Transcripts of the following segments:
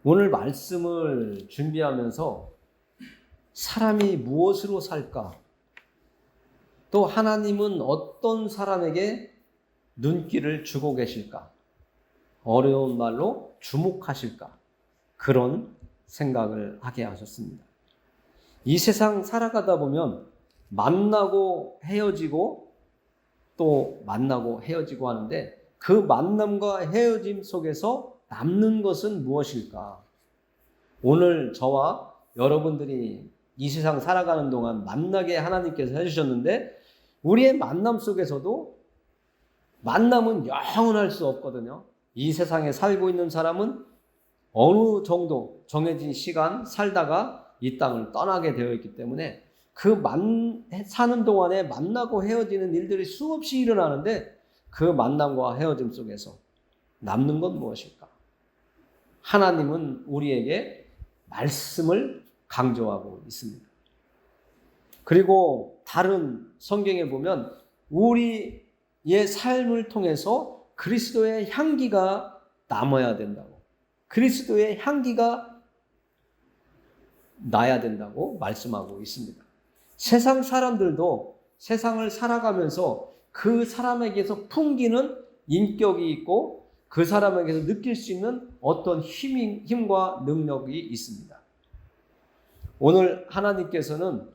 오늘 말씀을 준비하면서 사람이 무엇으로 살까? 또 하나님은 어떤 사람에게 눈길을 주고 계실까? 어려운 말로 주목하실까? 그런 생각을 하게 하셨습니다. 이 세상 살아가다 보면 만나고 헤어지고 또 만나고 헤어지고 하는데 그 만남과 헤어짐 속에서 남는 것은 무엇일까? 오늘 저와 여러분들이 이 세상 살아가는 동안 만나게 하나님께서 해주셨는데 우리의 만남 속에서도 만남은 영원할 수 없거든요. 이 세상에 살고 있는 사람은 어느 정도 정해진 시간 살다가 이 땅을 떠나게 되어 있기 때문에 사는 동안에 만나고 헤어지는 일들이 수없이 일어나는데 그 만남과 헤어짐 속에서 남는 건 무엇일까? 하나님은 우리에게 말씀을 강조하고 있습니다. 그리고 다른 성경에 보면 우리의 삶을 통해서 그리스도의 향기가 남아야 된다고, 그리스도의 향기가 나야 된다고 말씀하고 있습니다. 세상 사람들도 세상을 살아가면서 그 사람에게서 풍기는 인격이 있고 그 사람에게서 느낄 수 있는 어떤 힘과 능력이 있습니다. 오늘 하나님께서는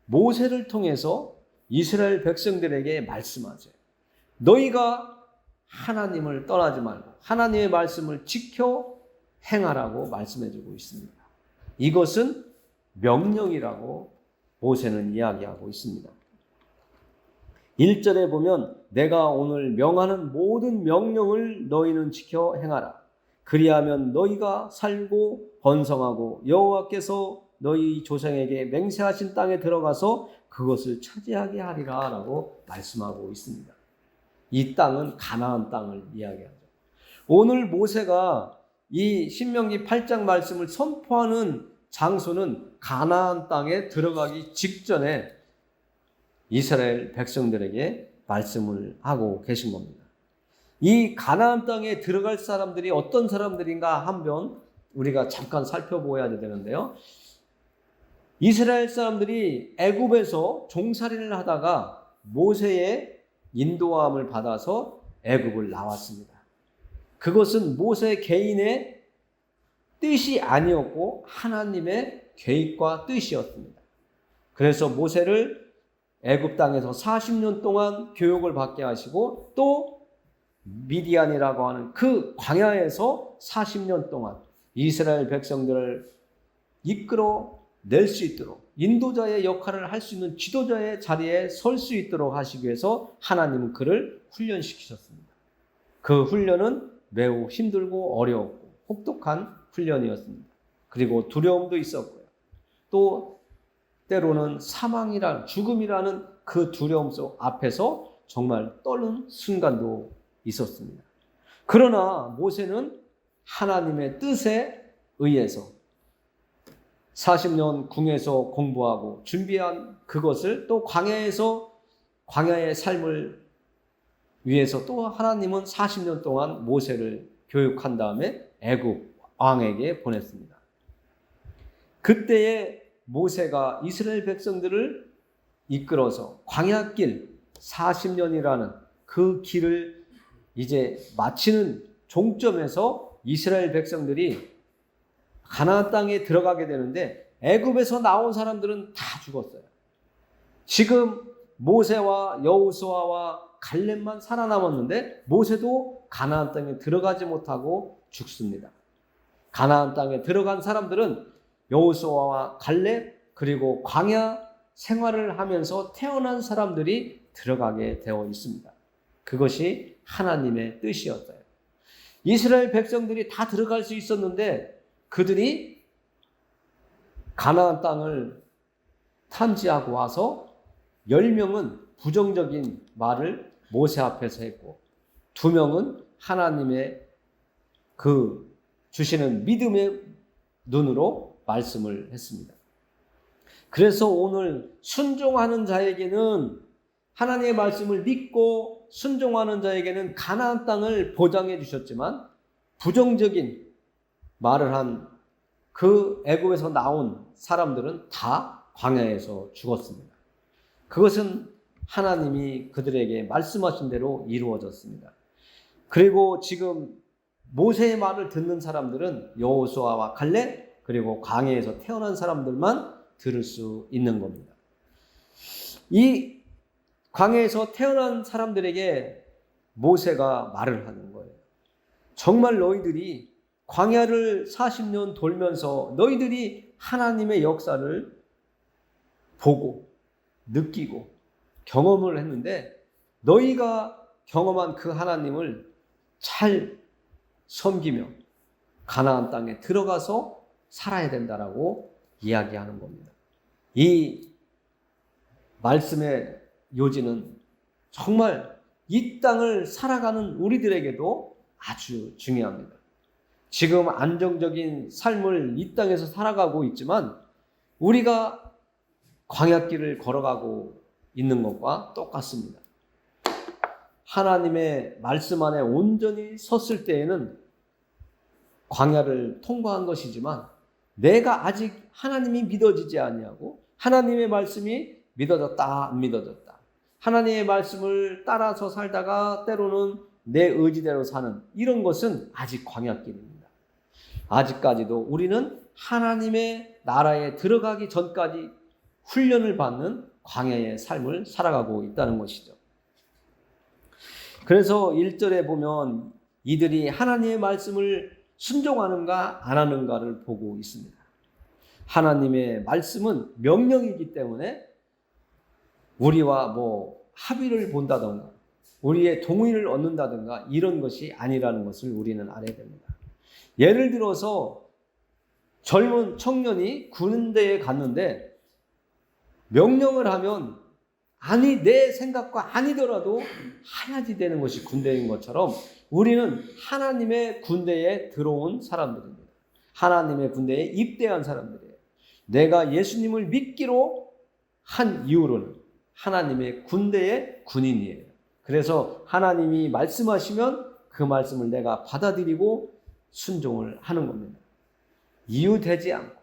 모세를 통해서 이스라엘 백성들에게 말씀하세요. 너희가 하나님을 떠나지 말고 하나님의 말씀을 지켜 행하라고 말씀해주고 있습니다. 이것은 명령이라고 모세는 이야기하고 있습니다. 1절에 보면 내가 오늘 명하는 모든 명령을 너희는 지켜 행하라. 그리하면 너희가 살고 번성하고 여호와께서 너희 조상에게 맹세하신 땅에 들어가서 그것을 차지하게 하리라 라고 말씀하고 있습니다. 이 땅은 가나안 땅을 이야기하죠. 오늘 모세가 이 신명기 8장 말씀을 선포하는 장소는 가나안 땅에 들어가기 직전에 이스라엘 백성들에게 말씀을 하고 계신 겁니다. 이 가나안 땅에 들어갈 사람들이 어떤 사람들인가 한번 우리가 잠깐 살펴보아야 되는데요. 이스라엘 사람들이 애굽에서 종살이를 하다가 모세의 인도함을 받아서 애굽을 나왔습니다. 그것은 모세 개인의 뜻이 아니었고 하나님의 계획과 뜻이었습니다. 그래서 모세를 애굽 땅에서 40년 동안 교육을 받게 하시고 또 미디안이라고 하는 그 광야에서 40년 동안 이스라엘 백성들을 이끌어 낼 수 있도록 인도자의 역할을 할 수 있는 지도자의 자리에 설 수 있도록 하시기 위해서 하나님은 그를 훈련시키셨습니다. 그 훈련은 매우 힘들고 어려웠고 혹독한 훈련이었습니다. 그리고 두려움도 있었고요. 또 때로는 사망이란 죽음이라는 그 두려움 속 앞에서 정말 떨는 순간도 있었습니다. 그러나 모세는 하나님의 뜻에 의해서 40년 궁에서 공부하고 준비한 그것을 또 광야의 삶을 위해서 또 하나님은 40년 동안 모세를 교육한 다음에 애굽 왕에게 보냈습니다. 그때에 모세가 이스라엘 백성들을 이끌어서 광야길 40년이라는 그 길을 이제 마치는 종점에서 이스라엘 백성들이 가나안 땅에 들어가게 되는데 애굽에서 나온 사람들은 다 죽었어요. 지금 모세와 여호수아와 갈렙만 살아남았는데 모세도 가나안 땅에 들어가지 못하고 죽습니다. 가나안 땅에 들어간 사람들은 여호수아와 갈렙 그리고 광야 생활을 하면서 태어난 사람들이 들어가게 되어 있습니다. 그것이 하나님의 뜻이었어요. 이스라엘 백성들이 다 들어갈 수 있었는데 그들이 가나안 땅을 탐지하고 와서 10명은 부정적인 말을 모세 앞에서 했고 2명은 하나님의 그 주시는 믿음의 눈으로 말씀을 했습니다. 그래서 오늘 순종하는 자에게는 하나님의 말씀을 믿고 순종하는 자에게는 가나안 땅을 보장해 주셨지만 부정적인 말을 한 그 애굽에서 나온 사람들은 다 광야에서 죽었습니다. 그것은 하나님이 그들에게 말씀하신 대로 이루어졌습니다. 그리고 지금 모세의 말을 듣는 사람들은 여호수아와 갈렙 그리고 광야에서 태어난 사람들만 들을 수 있는 겁니다. 이 광야에서 태어난 사람들에게 모세가 말을 하는 거예요. 정말 너희들이 광야를 40년 돌면서 너희들이 하나님의 역사를 보고 느끼고 경험을 했는데 너희가 경험한 그 하나님을 잘 섬기며 가나안 땅에 들어가서 살아야 된다라고 이야기하는 겁니다. 이 말씀의 요지는 정말 이 땅을 살아가는 우리들에게도 아주 중요합니다. 지금 안정적인 삶을 이 땅에서 살아가고 있지만 우리가 광야길을 걸어가고 있는 것과 똑같습니다. 하나님의 말씀 안에 온전히 섰을 때에는 광야를 통과한 것이지만 내가 아직 하나님이 믿어지지 아니하고 하나님의 말씀이 믿어졌다 안 믿어졌다, 하나님의 말씀을 따라서 살다가 때로는 내 의지대로 사는 이런 것은 아직 광야길입니다. 아직까지도 우리는 하나님의 나라에 들어가기 전까지 훈련을 받는 광야의 삶을 살아가고 있다는 것이죠. 그래서 1절에 보면 이들이 하나님의 말씀을 순종하는가 안 하는가를 보고 있습니다. 하나님의 말씀은 명령이기 때문에 우리와 합의를 본다던가 우리의 동의를 얻는다던가 이런 것이 아니라는 것을 우리는 알아야 됩니다. 예를 들어서 젊은 청년이 군대에 갔는데 명령을 하면 아니 내 생각과 아니더라도 해야지 되는 것이 군대인 것처럼 우리는 하나님의 군대에 들어온 사람들입니다. 하나님의 군대에 입대한 사람들이에요. 내가 예수님을 믿기로 한 이유로는 하나님의 군대의 군인이에요. 그래서 하나님이 말씀하시면 그 말씀을 내가 받아들이고 순종을 하는 겁니다. 이유되지 않고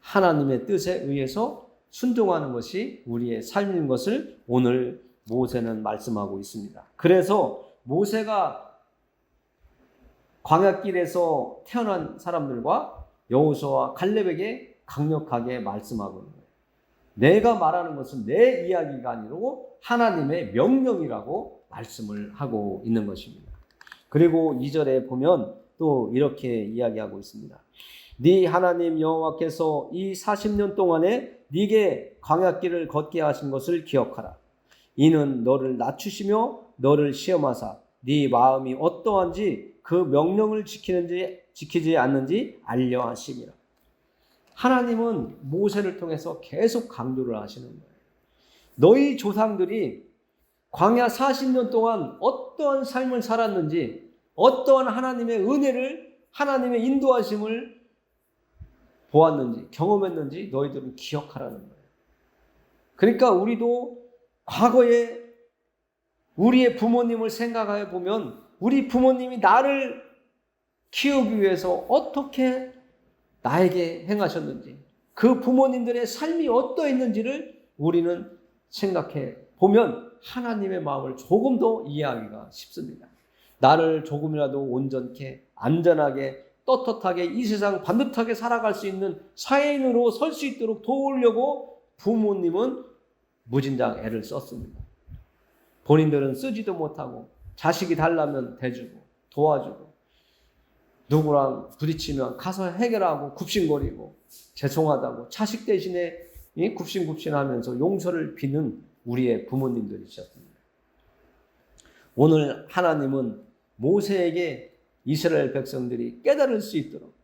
하나님의 뜻에 의해서 순종하는 것이 우리의 삶인 것을 오늘 모세는 말씀하고 있습니다. 그래서 모세가 광야길에서 태어난 사람들과 여호수아와 갈렙에게 강력하게 말씀하고 있는 거예요. 내가 말하는 것은 내 이야기가 아니고 하나님의 명령이라고 말씀을 하고 있는 것입니다. 그리고 2절에 보면 또 이렇게 이야기하고 있습니다. 네 하나님 여호와께서 이 40년 동안에 네게 광야길을 걷게 하신 것을 기억하라. 이는 너를 낮추시며 너를 시험하사 네 마음이 어떠한지 그 명령을 지키지 않는지 알려 하심이라. 하나님은 모세를 통해서 계속 강조를 하시는 거예요. 너희 조상들이 광야 40년 동안 어떠한 삶을 살았는지, 어떠한 하나님의 은혜를, 하나님의 인도하심을 보았는지, 경험했는지 너희들은 기억하라는 거예요. 그러니까 우리도 과거에 우리의 부모님을 생각해 보면 우리 부모님이 나를 키우기 위해서 어떻게 나에게 행하셨는지, 그 부모님들의 삶이 어떠했는지를 우리는 생각해 보면 하나님의 마음을 조금 더 이해하기가 쉽습니다. 나를 조금이라도 온전케, 안전하게, 떳떳하게 이 세상 반듯하게 살아갈 수 있는 사회인으로 설 수 있도록 도우려고 부모님은 무진장 애를 썼습니다. 본인들은 쓰지도 못하고 자식이 달라면 대주고 도와주고 누구랑 부딪히면 가서 해결하고 굽신거리고 죄송하다고 자식 대신에 굽신굽신하면서 용서를 비는 우리의 부모님들이셨습니다. 오늘 하나님은 모세에게 이스라엘 백성들이 깨달을 수 있도록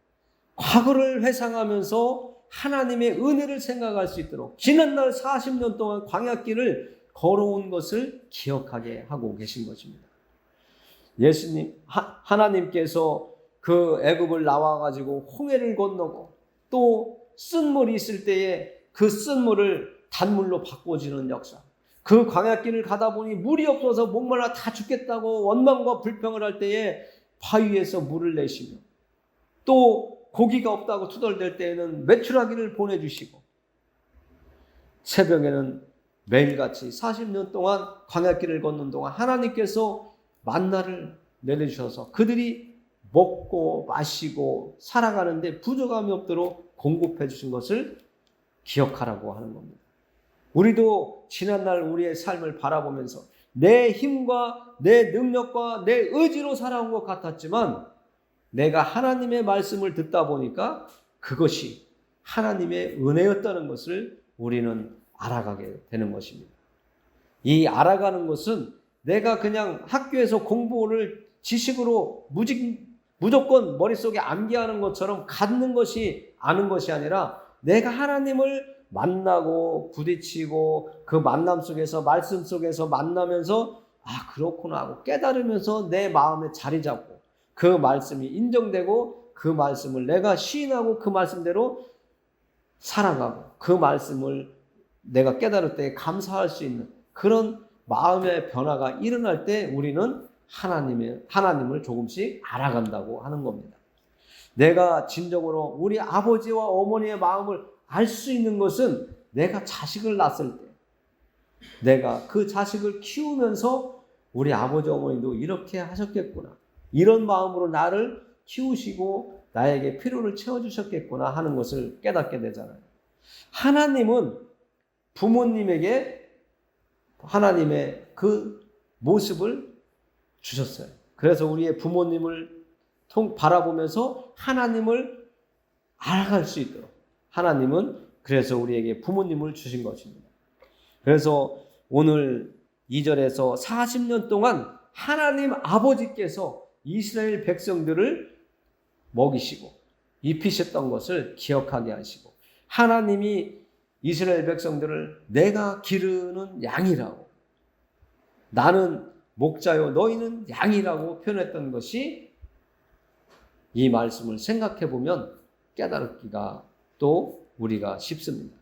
과거를 회상하면서 하나님의 은혜를 생각할 수 있도록 지난날 40년 동안 광야길을 걸어온 것을 기억하게 하고 계신 것입니다. 예수님, 하나님께서 그 애굽을 나와가지고 홍해를 건너고 또 쓴물이 있을 때에 그 쓴물을 단물로 바꿔주는 역사, 그 광야길을 가다 보니 물이 없어서 목말라 다 죽겠다고 원망과 불평을 할 때에 바위에서 물을 내시며 또 고기가 없다고 투덜댈 때에는 메추라기를 보내주시고, 새벽에는 매일같이 40년 동안 광야길을 걷는 동안 하나님께서 만나를 내려주셔서 그들이 먹고 마시고 살아가는데 부족함이 없도록 공급해 주신 것을 기억하라고 하는 겁니다. 우리도 지난날 우리의 삶을 바라보면서 내 힘과 내 능력과 내 의지로 살아온 것 같았지만, 내가 하나님의 말씀을 듣다 보니까 그것이 하나님의 은혜였다는 것을 우리는 알아가게 되는 것입니다. 이 알아가는 것은 내가 그냥 학교에서 공부를 지식으로 무조건 머릿속에 암기하는 것처럼 갖는 것이 아는 것이 아니라, 내가 하나님을 만나고 부딪히고 그 만남 속에서 말씀 속에서 만나면서 그렇구나 하고 깨달으면서 내 마음에 자리 잡고 그 말씀이 인정되고 그 말씀을 내가 시인하고 그 말씀대로 살아가고 그 말씀을 내가 깨달을 때 감사할 수 있는 그런 마음의 변화가 일어날 때 우리는 하나님을 조금씩 알아간다고 하는 겁니다. 내가 진정으로 우리 아버지와 어머니의 마음을 알 수 있는 것은 내가 자식을 낳았을 때, 내가 그 자식을 키우면서 우리 아버지 어머니도 이렇게 하셨겠구나, 이런 마음으로 나를 키우시고 나에게 필요를 채워주셨겠구나 하는 것을 깨닫게 되잖아요. 하나님은 부모님에게 하나님의 그 모습을 주셨어요. 그래서 우리의 부모님을 바라보면서 하나님을 알아갈 수 있도록 하나님은 그래서 우리에게 부모님을 주신 것입니다. 그래서 오늘 2절에서 40년 동안 하나님 아버지께서 이스라엘 백성들을 먹이시고 입히셨던 것을 기억하게 하시고, 하나님이 이스라엘 백성들을 내가 기르는 양이라고, 나는 목자요 너희는 양이라고 표현했던 것이, 이 말씀을 생각해 보면 깨달기가 또 우리가 쉽습니다.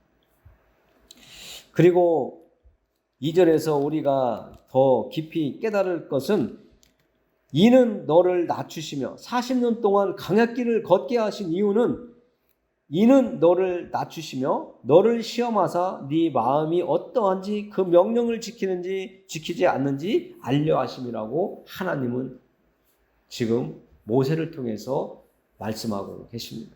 그리고 2절에서 우리가 더 깊이 깨달을 것은, 이는 너를 낮추시며 40년 동안 광야길을 걷게 하신 이유는, 이는 너를 낮추시며 너를 시험하사 네 마음이 어떠한지 그 명령을 지키는지 지키지 않는지 알려 하심이라고 하나님은 지금 모세를 통해서 말씀하고 계십니다.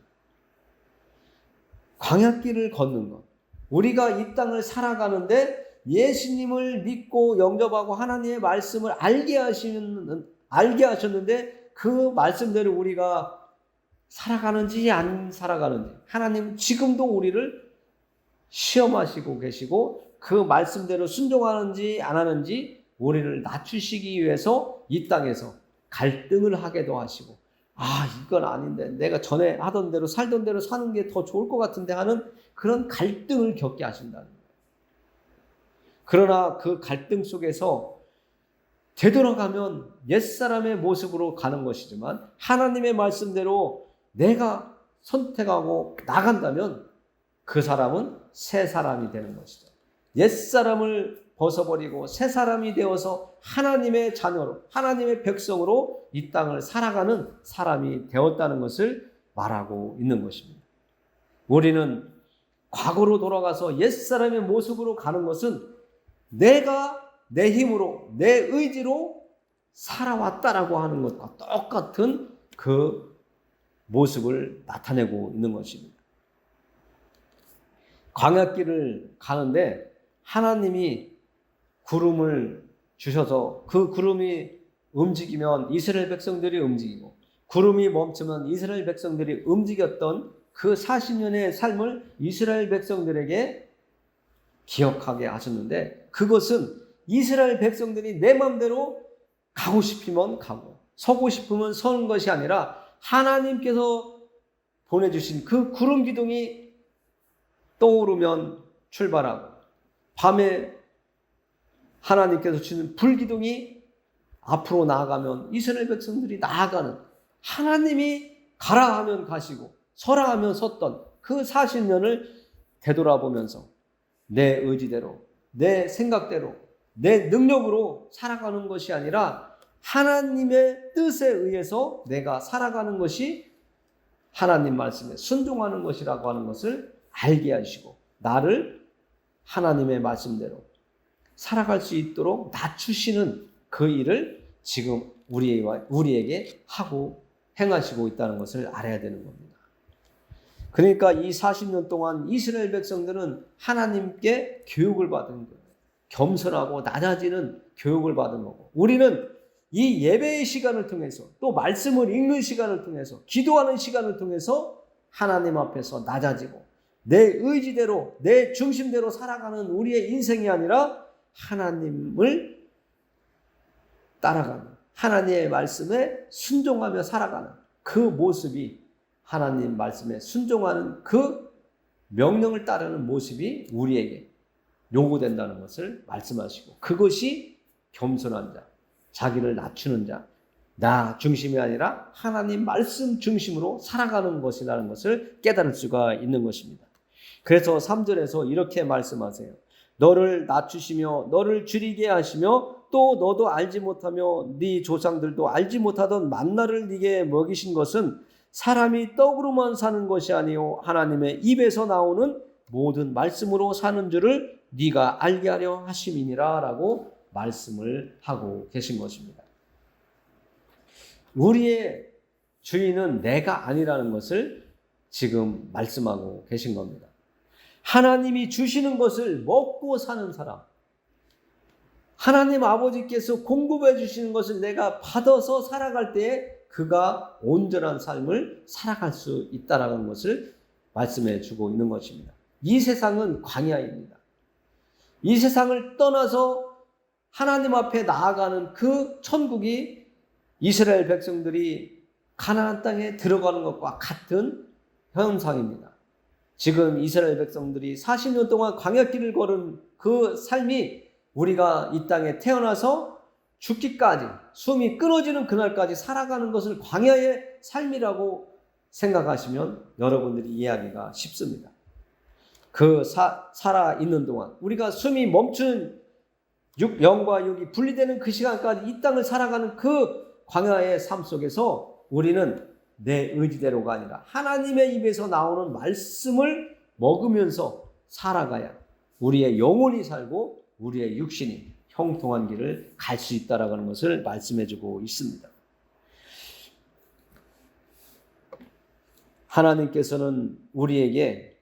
광야길을 걷는 것, 우리가 이 땅을 살아가는데 예수님을 믿고 영접하고 하나님의 말씀을 알게 하셨는데 그 말씀대로 우리가 살아가는지 안 살아가는지 하나님 지금도 우리를 시험하시고 계시고, 그 말씀대로 순종하는지 안 하는지 우리를 낮추시기 위해서 이 땅에서 갈등을 하게도 하시고, 이건 아닌데 내가 전에 하던 대로 살던 대로 사는 게 더 좋을 것 같은데 하는 그런 갈등을 겪게 하신다는 거예요. 그러나 그 갈등 속에서 되돌아가면 옛사람의 모습으로 가는 것이지만, 하나님의 말씀대로 내가 선택하고 나간다면 그 사람은 새 사람이 되는 것이죠. 옛사람을 벗어버리고 새 사람이 되어서 하나님의 자녀로, 하나님의 백성으로 이 땅을 살아가는 사람이 되었다는 것을 말하고 있는 것입니다. 우리는 과거로 돌아가서 옛사람의 모습으로 가는 것은 내가 내 힘으로, 내 의지로 살아왔다라고 하는 것과 똑같은 그 모습을 나타내고 있는 것입니다. 광야길을 가는데 하나님이 구름을 주셔서 그 구름이 움직이면 이스라엘 백성들이 움직이고, 구름이 멈추면 이스라엘 백성들이 움직였던 그 40년의 삶을 이스라엘 백성들에게 기억하게 하셨는데, 그것은 이스라엘 백성들이 내 마음대로 가고 싶으면 가고 서고 싶으면 서는 것이 아니라, 하나님께서 보내주신 그 구름 기둥이 떠오르면 출발하고, 밤에 하나님께서 주는 불 기둥이 앞으로 나아가면 이스라엘 백성들이 나아가는, 하나님이 가라 하면 가시고 서라 하면 섰던 그 40년을 되돌아보면서 내 의지대로, 내 생각대로, 내 능력으로 살아가는 것이 아니라 하나님의 뜻에 의해서 내가 살아가는 것이 하나님 말씀에 순종하는 것이라고 하는 것을 알게 하시고 나를 하나님의 말씀대로 살아갈 수 있도록 낮추시는 그 일을 지금 우리에게 하고 행하시고 있다는 것을 알아야 되는 겁니다. 그러니까 이 40년 동안 이스라엘 백성들은 하나님께 교육을 받은 거예요. 겸손하고 낮아지는 교육을 받은 거고, 우리는 이 예배의 시간을 통해서 또 말씀을 읽는 시간을 통해서 기도하는 시간을 통해서 하나님 앞에서 낮아지고 내 의지대로 내 중심대로 살아가는 우리의 인생이 아니라 하나님을 따라가는, 하나님의 말씀에 순종하며 살아가는 그 모습이, 하나님 말씀에 순종하는 그 명령을 따르는 모습이 우리에게 요구된다는 것을 말씀하시고, 그것이 겸손한 자, 자기를 낮추는 자, 나 중심이 아니라 하나님 말씀 중심으로 살아가는 것이라는 것을 깨달을 수가 있는 것입니다. 그래서 3절에서 이렇게 말씀하세요. 너를 낮추시며 너를 줄이게 하시며 또 너도 알지 못하며 네 조상들도 알지 못하던 만나를 네게 먹이신 것은 사람이 떡으로만 사는 것이 아니요 하나님의 입에서 나오는 모든 말씀으로 사는 줄을 네가 알게 하려 하심이니라 라고 말씀을 하고 계신 것입니다. 우리의 주인은 내가 아니라는 것을 지금 말씀하고 계신 겁니다. 하나님이 주시는 것을 먹고 사는 사람, 하나님 아버지께서 공급해 주시는 것을 내가 받아서 살아갈 때에 그가 온전한 삶을 살아갈 수 있다는 것을 말씀해 주고 있는 것입니다. 이 세상은 광야입니다. 이 세상을 떠나서 하나님 앞에 나아가는 그 천국이 이스라엘 백성들이 가나안 땅에 들어가는 것과 같은 현상입니다. 지금 이스라엘 백성들이 40년 동안 광야길을 걸은 그 삶이 우리가 이 땅에 태어나서 죽기까지, 숨이 끊어지는 그날까지 살아가는 것을 광야의 삶이라고 생각하시면 여러분들이 이해하기가 쉽습니다. 그 살아있는 동안 우리가 숨이 멈춘 영과 육이 분리되는 그 시간까지 이 땅을 살아가는 그 광야의 삶 속에서 우리는 내 의지대로가 아니라 하나님의 입에서 나오는 말씀을 먹으면서 살아가야 우리의 영혼이 살고 우리의 육신이 형통한 길을 갈 수 있다라는 것을 말씀해주고 있습니다. 하나님께서는 우리에게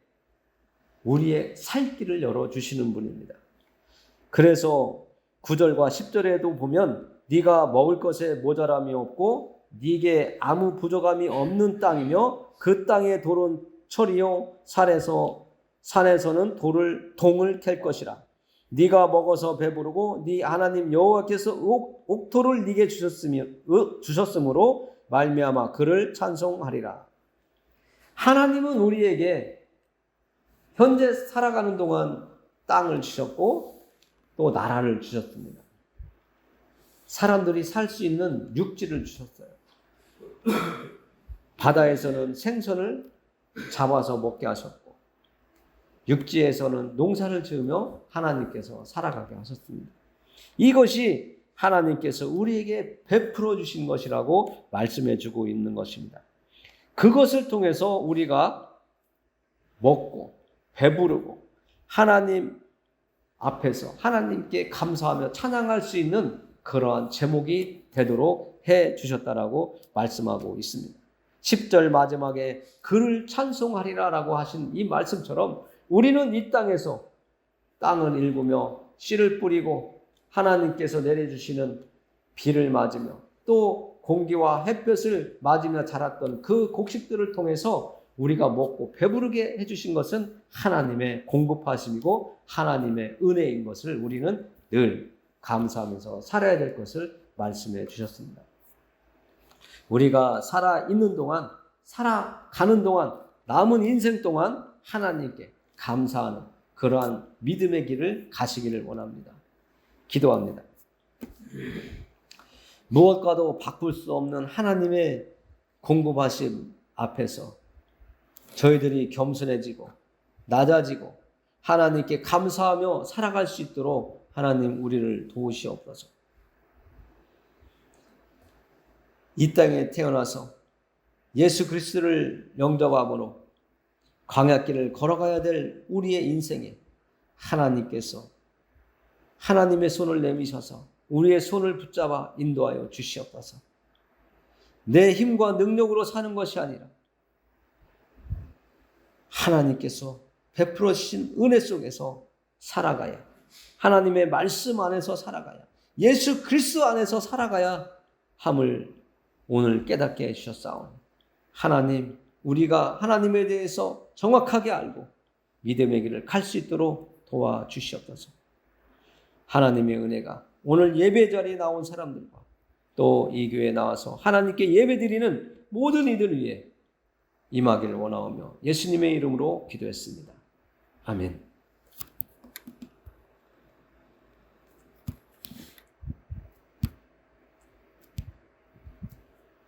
우리의 살 길을 열어주시는 분입니다. 그래서 9절과 10절에도 보면 네가 먹을 것에 모자람이 없고 네게 아무 부족함이 없는 땅이며 그 땅의 돌은 철이요 산에서는 동을 캘 것이라. 네가 먹어서 배부르고 네 하나님 여호와께서 옥토를 네게 주셨으므로 말미암아 그를 찬송하리라. 하나님은 우리에게 현재 살아가는 동안 땅을 주셨고 또 나라를 주셨습니다. 사람들이 살 수 있는 육지를 주셨어요. 바다에서는 생선을 잡아서 먹게 하셨고 육지에서는 농사를 지으며 하나님께서 살아가게 하셨습니다. 이것이 하나님께서 우리에게 베풀어 주신 것이라고 말씀해 주고 있는 것입니다. 그것을 통해서 우리가 먹고 배부르고 하나님 앞에서 하나님께 감사하며 찬양할 수 있는 그러한 제목이 되도록 해 주셨다라고 말씀하고 있습니다. 10절 마지막에 그를 찬송하리라라고 하신 이 말씀처럼 우리는 이 땅에서 땅을 일구며 씨를 뿌리고 하나님께서 내려주시는 비를 맞으며 또 공기와 햇볕을 맞으며 자랐던 그 곡식들을 통해서 우리가 먹고 배부르게 해주신 것은 하나님의 공급하심이고 하나님의 은혜인 것을 우리는 늘 감사하면서 살아야 될 것을 말씀해 주셨습니다. 우리가 살아있는 동안, 살아가는 동안, 남은 인생 동안 하나님께 감사하는 그러한 믿음의 길을 가시기를 원합니다. 기도합니다. 무엇과도 바꿀 수 없는 하나님의 공급하심 앞에서 저희들이 겸손해지고 낮아지고 하나님께 감사하며 살아갈 수 있도록 하나님 우리를 도우시옵소서. 이 땅에 태어나서 예수 그리스도를 영접함으로 광야길을 걸어가야 될 우리의 인생에 하나님께서 하나님의 손을 내미셔서 우리의 손을 붙잡아 인도하여 주시옵소서. 내 힘과 능력으로 사는 것이 아니라 하나님께서 베풀어 주신 은혜 속에서 살아가야, 하나님의 말씀 안에서 살아가야, 예수 그리스도 안에서 살아가야 함을 오늘 깨닫게 해주셨사오니 하나님, 우리가 하나님에 대해서 정확하게 알고 믿음의 길을 갈 수 있도록 도와주시옵소서. 하나님의 은혜가 오늘 예배 자리에 나온 사람들과 또 이 교회에 나와서 하나님께 예배드리는 모든 이들 위해 임하기를 원하오며 예수님의 이름으로 기도했습니다. 아멘.